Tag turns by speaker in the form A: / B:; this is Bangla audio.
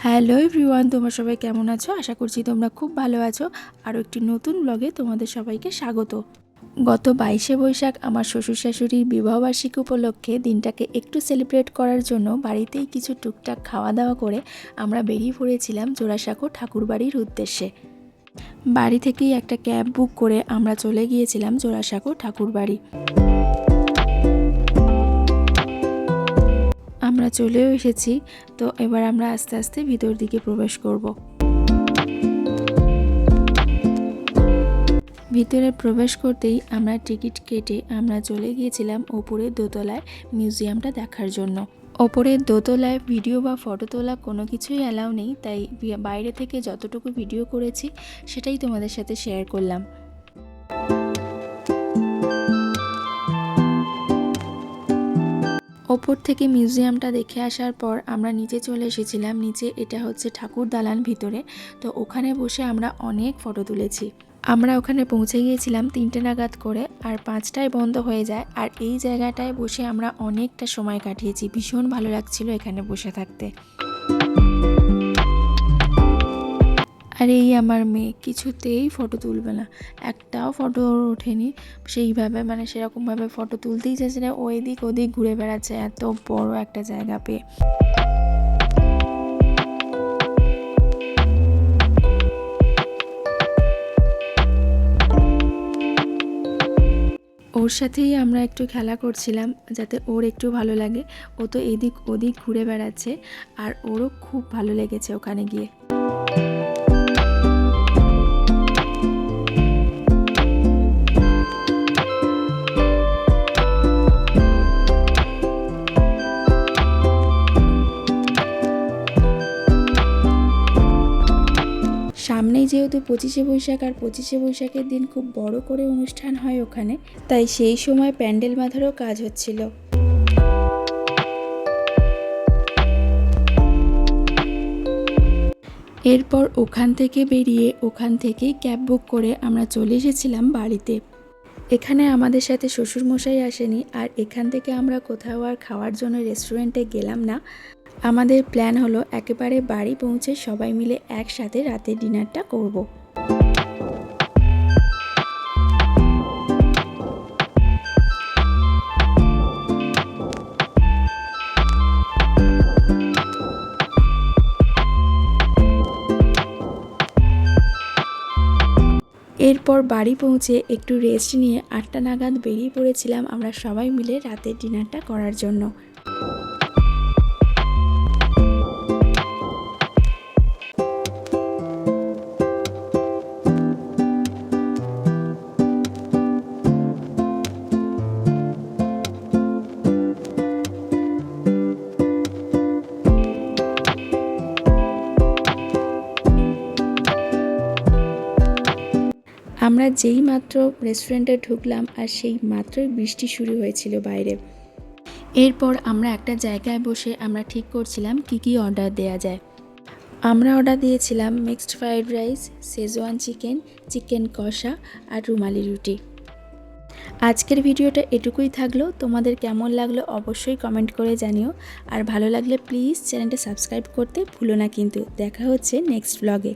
A: হ্যালো এভরিওয়ান, তোমরা সবাই কেমন আছো? আশা করছি তোমরা খুব ভালো আছো। আরও একটি নতুন ব্লগে তোমাদের সবাইকে স্বাগত। গত 22শে বৈশাখ আমার শ্বশুর শাশুড়ির বিবাহবার্ষিকী উপলক্ষে দিনটাকে একটু সেলিব্রেট করার জন্য বাড়িতেই কিছু টুকটাক খাওয়া দাওয়া করে আমরা বেরিয়ে পড়েছিলাম জোড়াসাঁকো ঠাকুরবাড়ির উদ্দেশ্যে। বাড়ি থেকেই একটা ক্যাব বুক করে আমরা চলে গিয়েছিলাম জোড়াসাঁকো ঠাকুরবাড়ি। আমরা চলেও এসেছি, তো এবার আমরা আস্তে আস্তে ভিতর দিকে প্রবেশ করব। ভিতরে প্রবেশ করতেই আমরা টিকিট কেটে আমরা চলে গিয়েছিলাম ওপরের দোতলায় মিউজিয়ামটা দেখার জন্য। ওপরের দোতলায় ভিডিও বা ফটো তোলা কোনো কিছুই অ্যালাউ নেই, তাই বাইরে থেকে যতটুকু ভিডিও করেছি সেটাই তোমাদের সাথে শেয়ার করলাম। ওপর থেকে মিউজিয়ামটা দেখে আসার পর আমরা নিচে চলে এসেছিলাম। নিচে এটা হচ্ছে ঠাকুর দালান ভিতরে, তো ওখানে বসে আমরা অনেক ফটো তুলেছি। আমরা ওখানে পৌঁছে গিয়েছিলাম 3টে নাগাদ করে, আর 5টায় বন্ধ হয়ে যায়। আর এই জায়গাটায় বসে আমরা অনেকটা সময় কাটিয়েছি, ভীষণ ভালো লাগছিল এখানে বসে থাকতে। আর এই আমার মেয়ে কিছুতেই ফটো তুলবে না, একটাও ফটো ওঠেনি সেইভাবে, মানে সেরকমভাবে ফটো তুলতেই চাইছে না, ওই দিক ওদিক ঘুরে বেড়াচ্ছে এত বড় একটা জায়গা পেয়ে। ওর সাথেই আমরা একটু খেলা করছিলাম যাতে ওর একটু ভালো লাগে। ও তো এদিক ওদিক ঘুরে বেড়াচ্ছে আর ওরও খুব ভালো লেগেছে ওখানে গিয়ে। সামনেই যেহেতু 25শে বৈশাখ, আর 25শে বৈশাখের দিন খুব বড় করে অনুষ্ঠান হয় ওখানে, তাই সেই সময় প্যান্ডেল বাঁধারও কাজ হচ্ছিল। এরপর ওখান থেকে বেরিয়ে ওখান থেকেই ক্যাব বুক করে আমরা চলে এসেছিলাম বাড়িতে। এখানে আমাদের সাথে শ্বশুরমশাই আসেনি, আর এখান থেকে আমরা কোথাও আর খাওয়ার জন্য রেস্টুরেন্টে গেলাম না। আমাদের প্ল্যান হলো একেবারে বাড়ি পৌঁছে সবাই মিলে একসাথে রাতের ডিনারটা করব। এরপর বাড়ি পৌঁছে একটু রেস্ট নিয়ে 8টা নাগাদ বেরিয়ে পড়েছিলাম আমরা সবাই মিলে রাতের ডিনারটা করার জন্য। আমরা যেই মাত্র রেস্টুরেন্টে ঢুকলাম আর সেই মাত্রই বৃষ্টি শুরু হয়েছিল বাইরে। এরপর আমরা একটা জায়গায় বসে আমরা ঠিক করছিলাম কি অর্ডার দেয়া যায়। আমরা অর্ডার দিয়েছিলাম mixed fried rice, schezwan chicken, chicken কষা আর রুমালি রুটি। আজকের ভিডিওটা এটুকুই থাকলো। তোমাদের কেমন লাগলো অবশ্যই কমেন্ট করে জানিও, আর ভালো লাগলে প্লিজ চ্যানেলটা সাবস্ক্রাইব করতে ভুলো না কিন্তু। দেখা হচ্ছে নেক্সট ব্লগে।